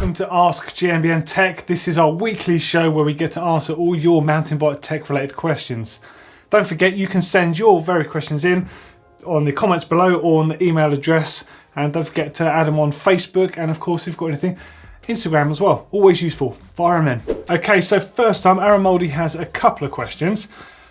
welcome to Ask GMBN Tech. This is our weekly show where we get to answer all your mountain bike tech related questions. Don't forget you can send your very questions in on the comments below or on the email address, and don't forget to add them on Facebook, and of course if you've got anything, Instagram as well. Always useful. Fire them in. Okay, so first time Aaron Mouldy has a couple of questions.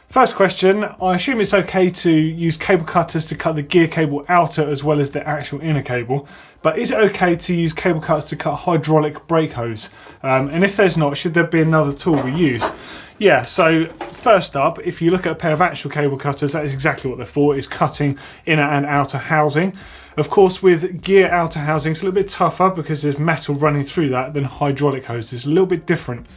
First question, I assume it's okay to use cable cutters to cut the gear cable outer as well as the actual inner cable, but is it okay to use cable cutters to cut hydraulic brake hose? And if there's not, should there be another tool we use? Yeah, so first up, if you look at a pair of actual cable cutters, that is exactly what they're for, is cutting inner and outer housing. Of course, with gear outer housing, it's a little bit tougher because there's metal running through that than hydraulic hose. It's a little bit different.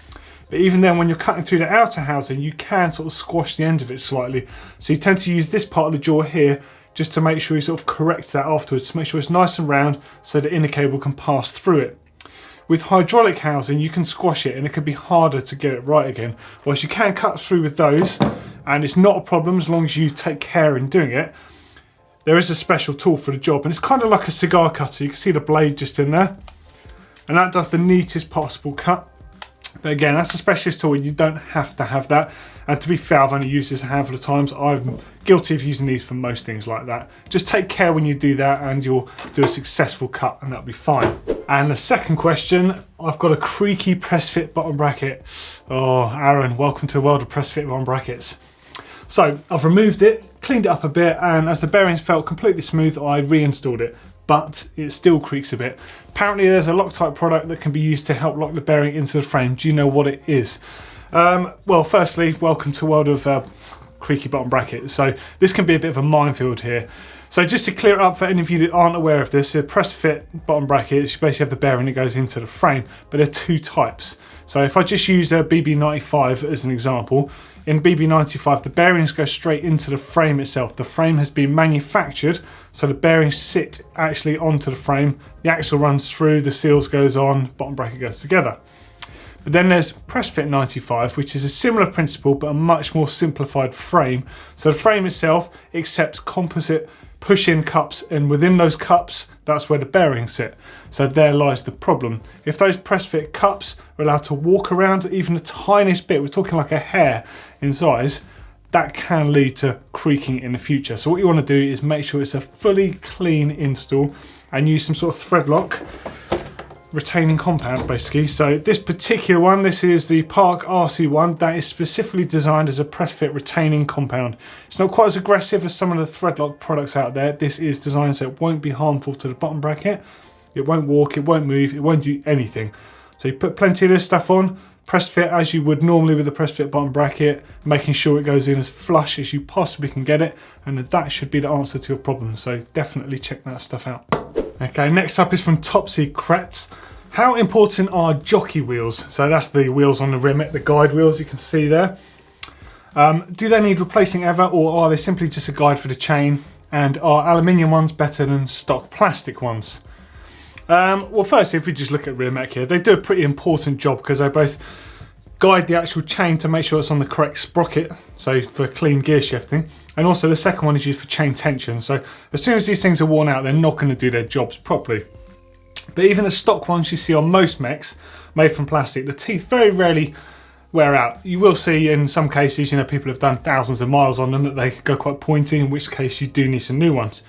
But even then, when you're cutting through the outer housing, you can sort of squash the end of it slightly. So you tend to use this part of the jaw here just to make sure you sort of correct that afterwards, to make sure it's nice and round so the inner cable can pass through it. With hydraulic housing, you can squash it and it can be harder to get it right again. Whilst you can cut through with those, and it's not a problem as long as you take care in doing it, there is a special tool for the job, and it's kind of like a cigar cutter. You can see the blade just in there, and that does the neatest possible cut. But again, that's a specialist tool, you don't have to have that. And to be fair, I've only used this a handful of times. I'm guilty of using these for most things like that. Just take care when you do that and you'll do a successful cut and that'll be fine. And the second question, I've got a creaky Pressfit bottom bracket. Oh, Aaron, welcome to the world of Pressfit bottom brackets. So I've removed it, cleaned it up a bit, and as the bearings felt completely smooth, I reinstalled it. But it still creaks a bit. Apparently there's a Loctite product that can be used to help lock the bearing into the frame. Do you know what it is? Well, firstly, welcome to the world of creaky bottom brackets. So this can be a bit of a minefield here. So just to clear it up for any of you that aren't aware of this, a Pressfit bottom brackets, you basically have the bearing that goes into the frame, but there are two types. So if I just use a BB95 as an example, in BB95 the bearings go straight into the frame itself. The frame has been manufactured so the bearings sit actually onto the frame, the axle runs through, the seals goes on, bottom bracket goes together. But then there's Pressfit 95, which is a similar principle but a much more simplified frame. So the frame itself accepts composite push-in cups, and within those cups, that's where the bearings sit. So there lies the problem. If those Pressfit cups are allowed to walk around even the tiniest bit, we're talking like a hair in size, that can lead to creaking in the future. So what you want to do is make sure it's a fully clean install and use some sort of thread lock retaining compound basically. So this particular one, this is the Park RC1, that is specifically designed as a Pressfit retaining compound. It's not quite as aggressive as some of the threadlock products out there. This is designed so it won't be harmful to the bottom bracket. It won't walk, it won't move, it won't do anything. So you put plenty of this stuff on, Pressfit as you would normally with a Pressfit bottom bracket, making sure it goes in as flush as you possibly can get it, and that should be the answer to your problem. So definitely check that stuff out. Okay, next up is from Topsy Kretz. How important are Jockey wheels? So that's the wheels on the rim, the guide wheels you can see there. Do they need replacing ever, or are they simply just a guide for the chain? And are aluminium ones better than stock plastic ones? Well, firstly, if we just look at Rearmech here, they do a pretty important job because they both guide the actual chain to make sure it's on the correct sprocket, so for clean gear shifting, and also the second one is used for chain tension. So as soon as these things are worn out, they're not going to do their jobs properly. But even the stock ones you see on most mechs made from plastic, the teeth very rarely wear out. You will see in some cases, people have done thousands of miles on them, that they go quite pointy, in which case you do need some new ones.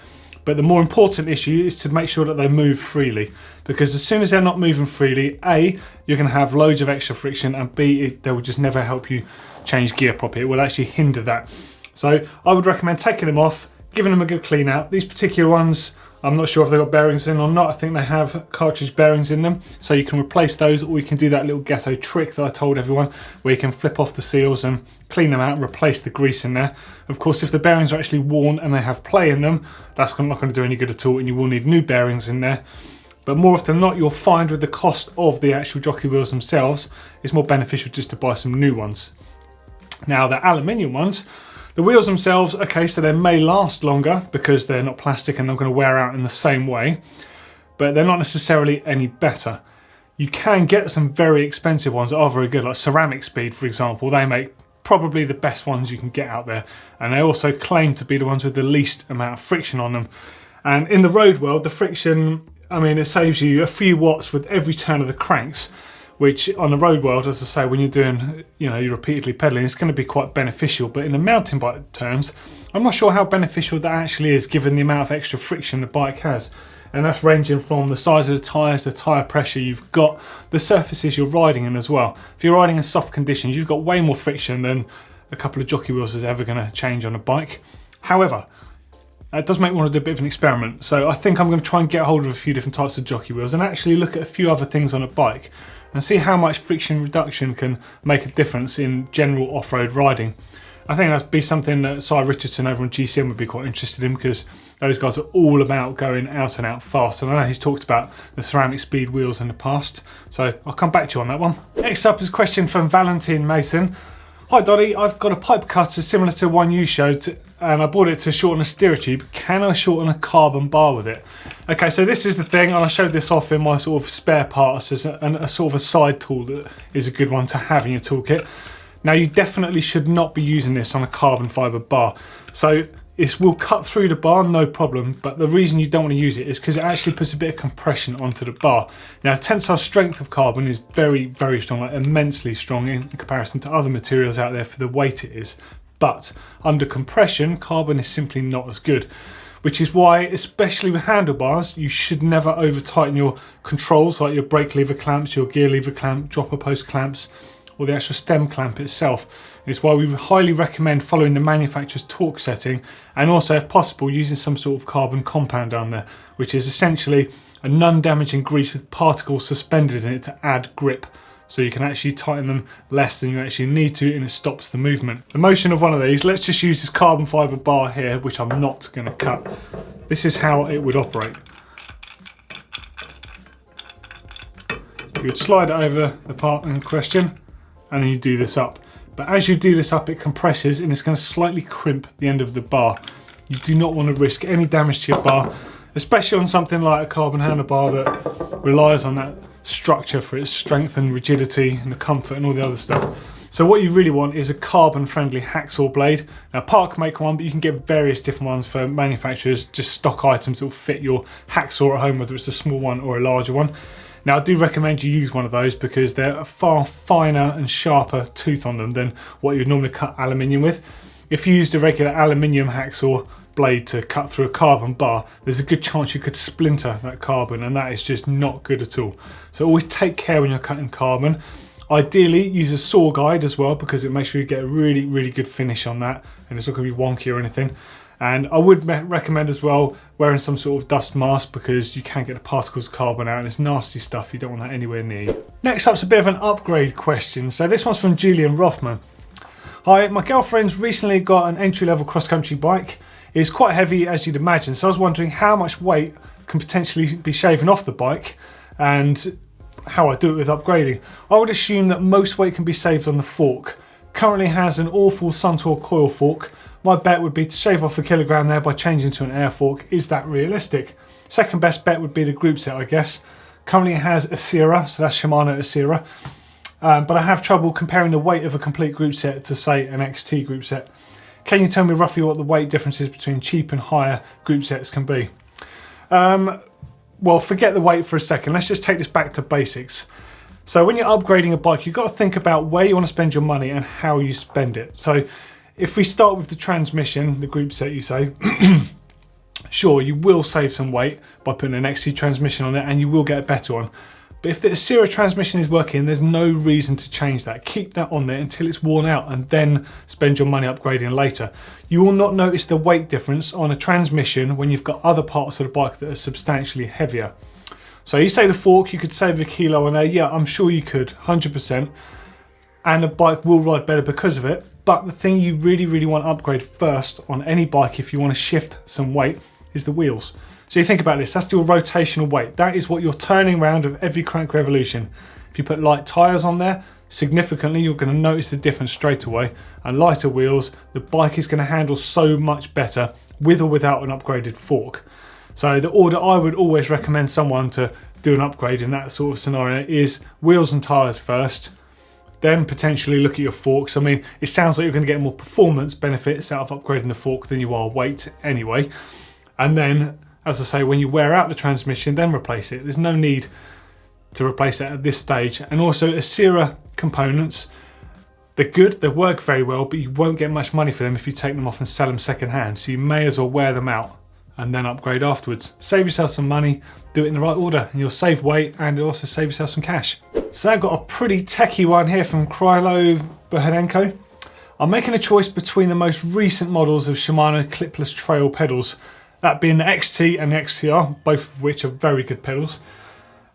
But the more important issue is to make sure that they move freely, because as soon as they're not moving freely, A, you're going to have loads of extra friction, and B, they will just never help you change gear properly. It will actually hinder that. So I would recommend taking them off, giving them a good clean out. These particular ones, I'm not sure if they've got bearings in or not. I think they have cartridge bearings in them, so you can replace those, or you can do that little ghetto trick that I told everyone, where you can flip off the seals and clean them out and replace the grease in there. Of course, if the bearings are actually worn and they have play in them, that's not going to do any good at all, and you will need new bearings in there. But more often than not, you'll find with the cost of the actual Jockey wheels themselves, it's more beneficial just to buy some new ones. Now, the aluminium ones, the wheels themselves, okay, so they may last longer because they're not plastic and not going to wear out in the same way, but they're not necessarily any better. You can get some very expensive ones that are very good, like Ceramic Speed, for example. They make probably the best ones you can get out there, and they also claim to be the ones with the least amount of friction on them. And in the road world, the friction I mean, it saves you a few watts with every turn of the cranks, which on the road world, as I say, when you're doing, you're repeatedly pedaling, it's going to be quite beneficial. But in the mountain bike terms, I'm not sure how beneficial that actually is, given the amount of extra friction the bike has. And that's ranging from the size of the tyres, the tyre pressure you've got, the surfaces you're riding in as well. If you're riding in soft conditions, you've got way more friction than a couple of jockey wheels is ever going to change on a bike. However, it does make me want to do a bit of an experiment. So I think I'm going to try and get hold of a few different types of jockey wheels and actually look at a few other things on a bike and see how much friction reduction can make a difference in general off-road riding. I think that'd be something that Si Richardson over on GCM would be quite interested in, because those guys are all about going out and out fast. And I know he's talked about the ceramic speed wheels in the past. So I'll come back to you on that one. Next up is a question from Valentine Mason. Hi Doddy, I've got a pipe cutter similar to one you showed and I bought it to shorten a steerer tube. Can I shorten a carbon bar with it? Okay, so this is the thing, and I showed this off in my sort of spare parts as a sort of a side tool that is a good one to have in your toolkit. Now you definitely should not be using this on a carbon fibre bar. So it will cut through the bar, no problem, but the reason you don't want to use it is because it actually puts a bit of compression onto the bar. Now, tensile strength of carbon is very, very strong, like immensely strong in comparison to other materials out there for the weight it is. But under compression, carbon is simply not as good, which is why, especially with handlebars, you should never over tighten your controls, like your brake lever clamps, your gear lever clamp, dropper post clamps, or the actual stem clamp itself. It's why we highly recommend following the manufacturer's torque setting, and also, if possible, using some sort of carbon compound down there, which is essentially a non-damaging grease with particles suspended in it to add grip. So you can actually tighten them less than you actually need to, and it stops the movement. The motion of one of these, let's just use this carbon fibre bar here, which I'm not going to cut. This is how it would operate. You would slide it over the part in question, and then you do this up. But as you do this up, it compresses and it's going to slightly crimp the end of the bar. You do not want to risk any damage to your bar, especially on something like a carbon handlebar that relies on that structure for its strength and rigidity and the comfort and all the other stuff. So what you really want is a carbon friendly hacksaw blade. Now Park make one, but you can get various different ones for manufacturers, just stock items that will fit your hacksaw at home, whether it's a small one or a larger one. Now I do recommend you use one of those because they're a far finer and sharper tooth on them than what you would normally cut aluminium with. If you used a regular aluminium hacksaw blade to cut through a carbon bar, there's a good chance you could splinter that carbon, and that is just not good at all. So always take care when you're cutting carbon. Ideally use a saw guide as well, because it makes sure you get a really, really good finish on that and it's not going to be wonky or anything. And I would recommend as well wearing some sort of dust mask, because you can get the particles of carbon out and it's nasty stuff. You don't want that anywhere near you. Next up's a bit of an upgrade question. So this one's from Julian Rothman. Hi, my girlfriend's recently got an entry-level cross-country bike. It's quite heavy, as you'd imagine, so I was wondering how much weight can potentially be shaven off the bike and how I do it with upgrading. I would assume that most weight can be saved on the fork. Currently has an awful Suntour coil fork. My bet would be to shave off a kilogram there by changing to an air fork. Is that realistic? Second best bet would be the group set, I guess. Currently it has a Sierra, so that's Shimano Sierra. But I have trouble comparing the weight of a complete group set to, say, an XT group set. Can you tell me roughly what the weight differences between cheap and higher group sets can be? Well, forget the weight for a second. Let's just take this back to basics. So when you're upgrading a bike, you've got to think about where you want to spend your money and how you spend it. So if we start with the transmission, the group set, you say, sure, you will save some weight by putting an XT transmission on it, and you will get a better one. But if the Sierra transmission is working, there's no reason to change that. Keep that on there until it's worn out, and then spend your money upgrading later. You will not notice the weight difference on a transmission when you've got other parts of the bike that are substantially heavier. So you say the fork, you could save a kilo on there. Yeah, I'm sure you could, 100%. And the bike will ride better because of it. But the thing you really, really want to upgrade first on any bike, if you want to shift some weight, is the wheels. So you think about this, that's your rotational weight. That is what you're turning around of every crank revolution. If you put light tyres on there, significantly you're going to notice the difference straight away. And lighter wheels, the bike is going to handle so much better with or without an upgraded fork. So the order I would always recommend someone to do an upgrade in that sort of scenario is wheels and tyres first, then potentially look at your forks. I mean, it sounds like you're going to get more performance benefits out of upgrading the fork than you are weight anyway. And then as I say, when you wear out the transmission, then replace it. There's no need to replace it at this stage. And also Acera components, they're good, they work very well, but you won't get much money for them if you take them off and sell them second hand. So you may as well wear them out and then upgrade afterwards. Save yourself some money, do it in the right order, and you'll save weight and it'll also save yourself some cash. So I've got a pretty techie one here from Krylo Bohanenko. I'm making a choice between the most recent models of Shimano clipless trail pedals, that being the XT and the XTR, both of which are very good pedals.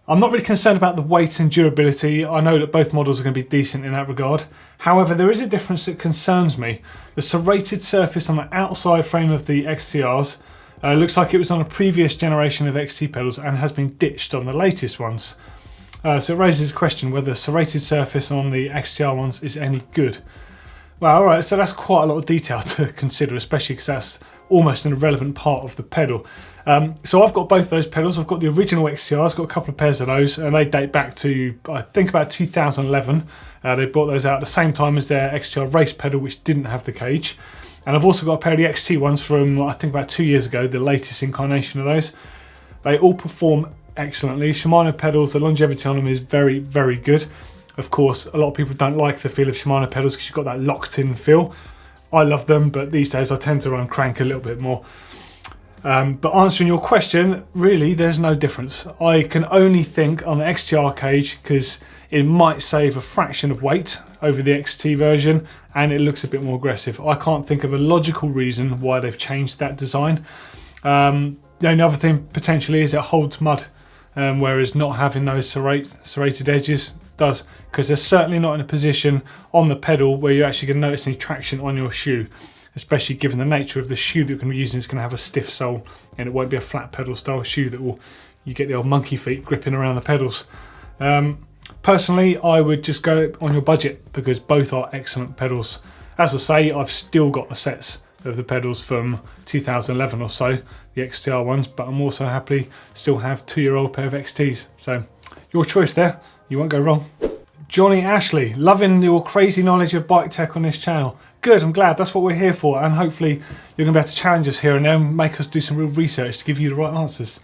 I'm not really concerned about the weight and durability. I know that both models are going to be decent in that regard. However, there is a difference that concerns me. The serrated surface on the outside frame of the XTRs looks like it was on a previous generation of XT pedals and has been ditched on the latest ones. So it raises the question whether the serrated surface on the XTR ones is any good. Well, alright, so that's quite a lot of detail to consider, especially because that's almost an irrelevant part of the pedal. So I've got both those pedals. I've got the original XTRs, I've got a couple of pairs of those, and they date back to, I think, about 2011. They brought those out at the same time as their XTR race pedal, which didn't have the cage. And I've also got a pair of the XT ones from, I think, about 2 years ago, the latest incarnation of those. They all perform excellently. Shimano pedals, the longevity on them is very, very good. Of course, a lot of people don't like the feel of Shimano pedals because you've got that locked in feel. I love them, but these days I tend to run crank a little bit more. But answering your question, really there's no difference. I can only think on the XTR cage because it might save a fraction of weight over the XT version and it looks a bit more aggressive. I can't think of a logical reason why they've changed that design. The only other thing potentially is it holds mud, whereas not having those serrated edges does, because they're certainly not in a position on the pedal where you're actually going to notice any traction on your shoe, especially given the nature of the shoe that you're going to be using. It's going to have a stiff sole and it won't be a flat pedal style shoe that will, you get the old monkey feet gripping around the pedals. Personally, I would just go on your budget because both are excellent pedals. As I say, I've still got the sets of the pedals from 2011 or so, the XTR ones, but I'm also happily still have 2-year-old pair of XTs. So your choice there, you won't go wrong. Johnny Ashley, loving your crazy knowledge of bike tech on this channel. Good, I'm glad, that's what we're here for, and hopefully you're going to be able to challenge us here and there and make us do some real research to give you the right answers.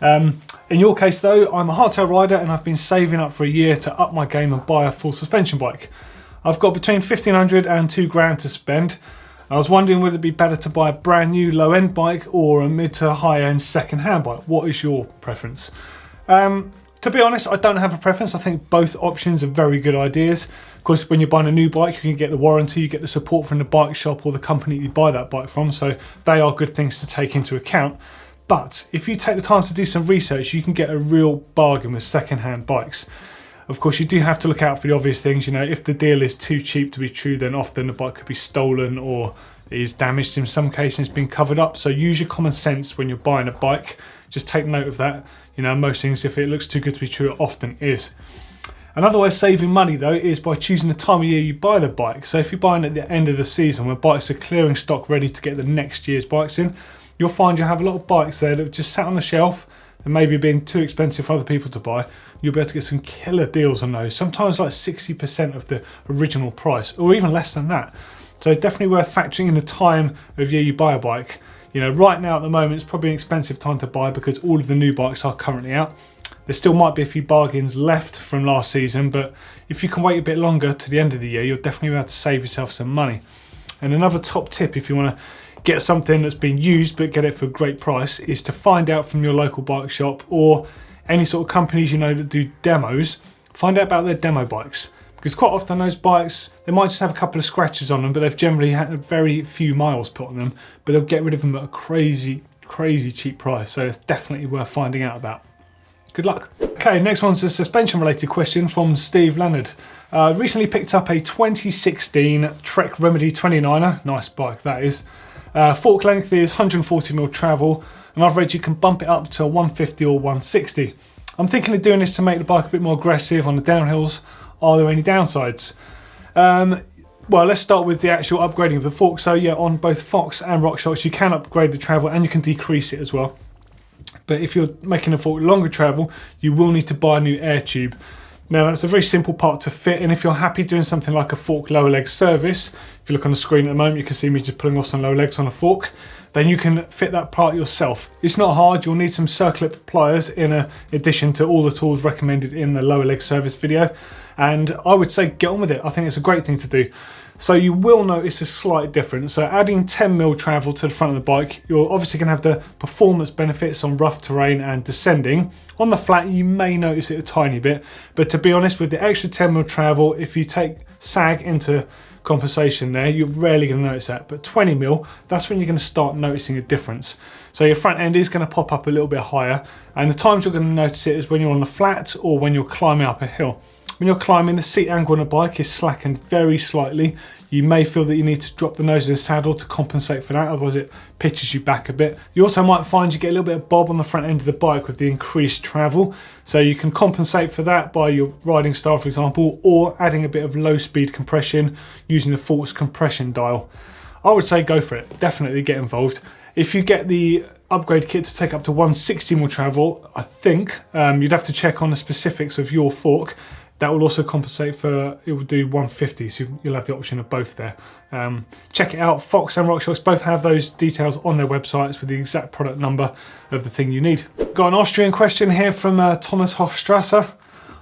In your case though, I'm a hardtail rider and I've been saving up for a year to up my game and buy a full suspension bike. I've got between 1,500 and 2 grand to spend. I was wondering whether it'd be better to buy a brand new low-end bike or a mid to high-end second-hand bike. What is your preference? To be honest, I don't have a preference. I think both options are very good ideas. Of course, when you're buying a new bike, you can get the warranty, you get the support from the bike shop or the company you buy that bike from, so they are good things to take into account. But if you take the time to do some research, you can get a real bargain with second-hand bikes. Of course, you do have to look out for the obvious things. You know, if the deal is too cheap to be true, then often the bike could be stolen or is damaged. In some cases, it's been covered up. So use your common sense when you're buying a bike. Just take note of that. You know, most things, if it looks too good to be true, it often is. Another way of saving money though is by choosing the time of year you buy the bike. So if you're buying at the end of the season when bikes are clearing stock ready to get the next year's bikes in, you'll find you have a lot of bikes there that have just sat on the shelf and maybe being too expensive for other people to buy. You'll be able to get some killer deals on those, sometimes like 60% of the original price or even less than that. So definitely worth factoring in the time of year you buy a bike. You know, right now at the moment it's probably an expensive time to buy because all of the new bikes are currently out. There still might be a few bargains left from last season, but if you can wait a bit longer to the end of the year, you'll definitely be able to save yourself some money. And another top tip, if you want to get something that's been used but get it for a great price, is to find out from your local bike shop or any sort of companies you know that do demos, find out about their demo bikes. Because quite often those bikes, they might just have a couple of scratches on them, but they've generally had very few miles put on them, but they'll get rid of them at a crazy, crazy cheap price. So it's definitely worth finding out about. Good luck. Okay, next one's a suspension related question from Steve Leonard. Recently picked up a 2016 Trek Remedy 29er, nice bike that is. Fork length is 140mm travel, and I've read you can bump it up to 150 or 160. I'm thinking of doing this to make the bike a bit more aggressive on the downhills. Are there any downsides? Well, let's start with the actual upgrading of the fork. So yeah, on both Fox and RockShox, you can upgrade the travel and you can decrease it as well. But if you're making a fork longer travel, you will need to buy a new air tube. Now that's a very simple part to fit, and if you're happy doing something like a fork lower leg service, if you look on the screen at the moment you can see me just pulling off some lower legs on a fork, then you can fit that part yourself. It's not hard. You'll need some circlip pliers in addition to all the tools recommended in the lower leg service video, and I would say get on with it. I think it's a great thing to do. So you will notice a slight difference. So adding 10mm travel to the front of the bike, you're obviously going to have the performance benefits on rough terrain and descending. On the flat you may notice it a tiny bit, but to be honest, with the extra 10mm travel, if you take sag into compensation there, you're rarely going to notice that. But 20mm, that's when you're going to start noticing a difference. So your front end is going to pop up a little bit higher, and the times you're going to notice it is when you're on the flat or when you're climbing up a hill. When you're climbing, the seat angle on the bike is slackened very slightly. You may feel that you need to drop the nose of the saddle to compensate for that, otherwise it pitches you back a bit. You also might find you get a little bit of bob on the front end of the bike with the increased travel, so you can compensate for that by your riding style, for example, or adding a bit of low speed compression using the force compression dial. I would say go for it, definitely get involved. If you get the upgrade kit to take up to 160mm travel, I think you'd have to check on the specifics of your fork. That will also compensate for, it will do 150, so you'll have the option of both there. Check it out, Fox and RockShox both have those details on their websites with the exact product number of the thing you need. Got an Austrian question here from Thomas Hofstrasser.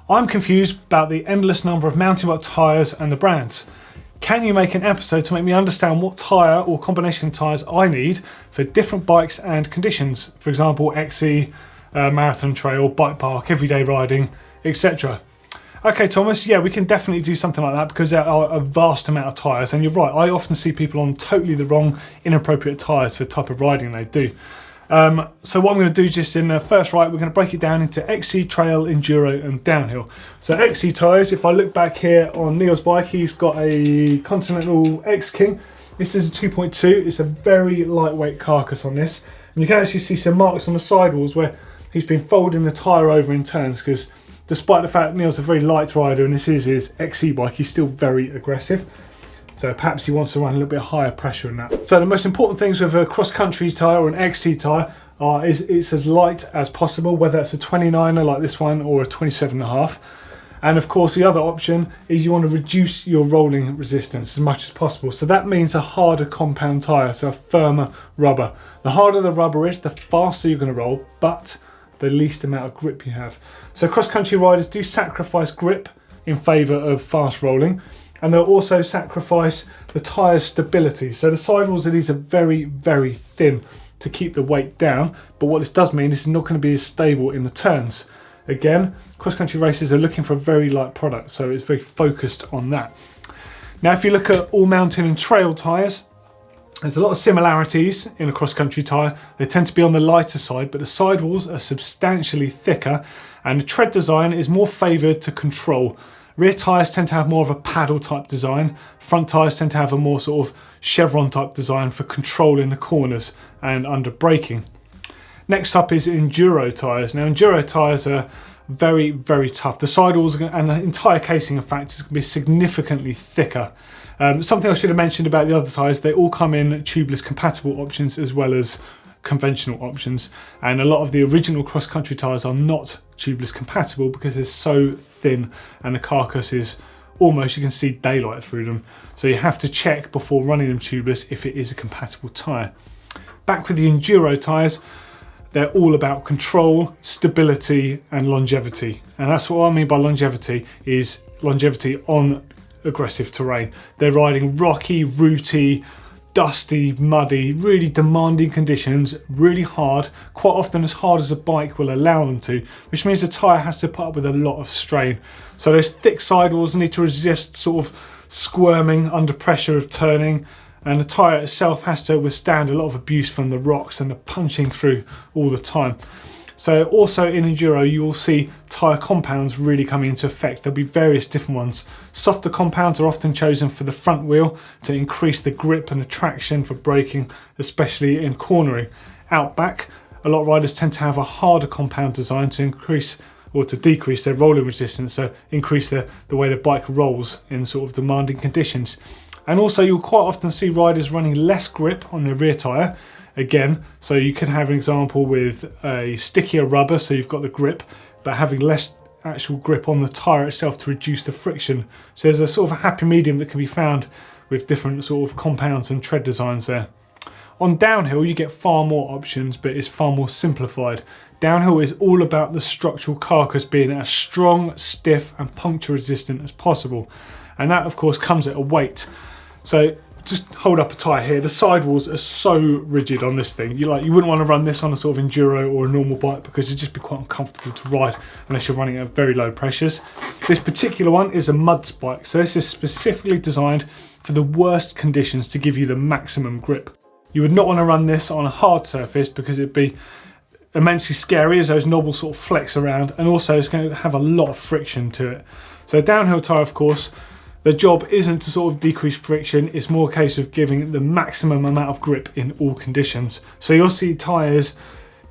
I'm confused about the endless number of mountain bike tyres and the brands. Can you make an episode to make me understand what tyre or combination of tyres I need for different bikes and conditions? For example, XC, marathon trail, bike park, everyday riding, etc. Okay, Thomas, yeah, we can definitely do something like that because there are a vast amount of tyres, and you're right, I often see people on totally the wrong, inappropriate tyres for the type of riding they do. So what I'm going to do just in the first right, we're going to break it down into XC, trail, enduro and downhill. So XC tyres, if I look back here on Neil's bike, he's got a Continental X King. This is a 2.2, it's a very lightweight carcass on this, and you can actually see some marks on the sidewalls where he's been folding the tyre over in turns, because despite the fact Neil's a very light rider and this is his XC bike, he's still very aggressive. So perhaps he wants to run a little bit higher pressure in that. So the most important things with a cross-country tyre or an XC tyre is it's as light as possible, whether it's a 29er like this one or a 27.5. And of course the other option is you want to reduce your rolling resistance as much as possible. So that means a harder compound tyre, so a firmer rubber. The harder the rubber is, the faster you're going to roll, but the least amount of grip you have. So cross-country riders do sacrifice grip in favour of fast rolling, and they'll also sacrifice the tyre's stability. So the sidewalls of these are very, very thin to keep the weight down, but what this does mean is it's not going to be as stable in the turns. Again, cross-country racers are looking for a very light product, so it's very focused on that. Now if you look at all mountain and trail tyres, there's a lot of similarities in a cross-country tyre. They tend to be on the lighter side, but the sidewalls are substantially thicker and the tread design is more favoured to control. Rear tyres tend to have more of a paddle type design. Front tyres tend to have a more sort of chevron type design for controlling the corners and under braking. Next up is enduro tyres. Now enduro tyres are very, very tough. The sidewalls and the entire casing, in fact, is going to be significantly thicker. Something I should have mentioned about the other tyres, they all come in tubeless compatible options as well as conventional options, and a lot of the original cross-country tyres are not tubeless compatible because they're so thin and the carcass is almost, you can see daylight through them, so you have to check before running them tubeless if it is a compatible tyre. Back with the enduro tyres, they're all about control, stability and longevity, and that's what I mean by longevity, is longevity on aggressive terrain. They're riding rocky, rooty, dusty, muddy, really demanding conditions, really hard, quite often as hard as the bike will allow them to, which means the tyre has to put up with a lot of strain. So those thick sidewalls need to resist sort of squirming under pressure of turning, and the tyre itself has to withstand a lot of abuse from the rocks and the punching through all the time. So also in enduro you will see tyre compounds really coming into effect. There'll be various different ones. Softer compounds are often chosen for the front wheel to increase the grip and the traction for braking, especially in cornering. Out back, a lot of riders tend to have a harder compound design to increase or to decrease their rolling resistance, so increase the way the bike rolls in sort of demanding conditions. And also you'll quite often see riders running less grip on their rear tyre. Again, so you could have an example with a stickier rubber, so you've got the grip, but having less actual grip on the tyre itself to reduce the friction. So there's a sort of a happy medium that can be found with different sort of compounds and tread designs there. On downhill, you get far more options, but it's far more simplified. Downhill is all about the structural carcass being as strong, stiff and puncture resistant as possible. And that of course comes at a weight. So just hold up a tyre here. The sidewalls are so rigid on this thing. You wouldn't want to run this on a sort of enduro or a normal bike because it'd just be quite uncomfortable to ride unless you're running at very low pressures. This particular one is a mud spike. So this is specifically designed for the worst conditions to give you the maximum grip. You would not want to run this on a hard surface because it'd be immensely scary as those knobbles sort of flex around, and also it's going to have a lot of friction to it. So downhill tyre, of course, the job isn't to sort of decrease friction, it's more a case of giving the maximum amount of grip in all conditions. So you'll see tyres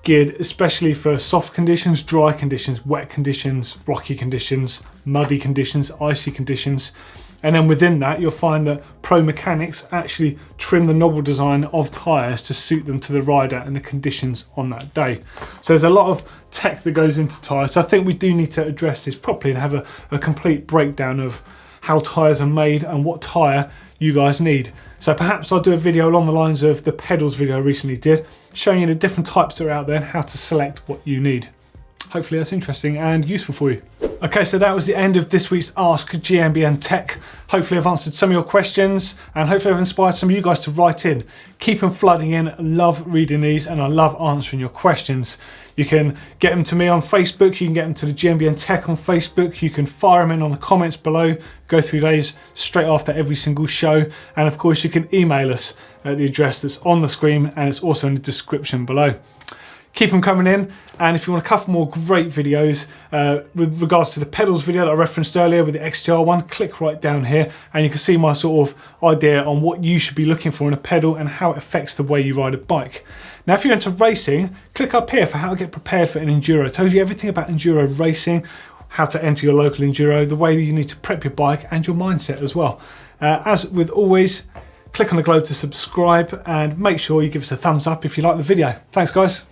geared especially for soft conditions, dry conditions, wet conditions, rocky conditions, muddy conditions, icy conditions. And then within that, you'll find that pro mechanics actually trim the knobble design of tyres to suit them to the rider and the conditions on that day. So there's a lot of tech that goes into tyres. So I think we do need to address this properly and have a complete breakdown of how tyres are made and what tyre you guys need. So perhaps I'll do a video along the lines of the pedals video I recently did, showing you the different types that are out there and how to select what you need. Hopefully that's interesting and useful for you. Okay, so that was the end of this week's Ask GMBN Tech. Hopefully I've answered some of your questions and hopefully I've inspired some of you guys to write in. Keep them flooding in. I love reading these and I love answering your questions. You can get them to me on Facebook. You can get them to the GMBN Tech on Facebook. You can fire them in on the comments below. Go through those straight after every single show. And of course you can email us at the address that's on the screen and it's also in the description below. Keep them coming in, and if you want a couple more great videos with regards to the pedals video that I referenced earlier with the XTR one, click right down here and you can see my sort of idea on what you should be looking for in a pedal and how it affects the way you ride a bike. Now if you're into racing, click up here for how to get prepared for an enduro. It tells you everything about enduro racing, how to enter your local enduro, the way you need to prep your bike and your mindset as well. As with always, click on the globe to subscribe and make sure you give us a thumbs up if you like the video. Thanks guys.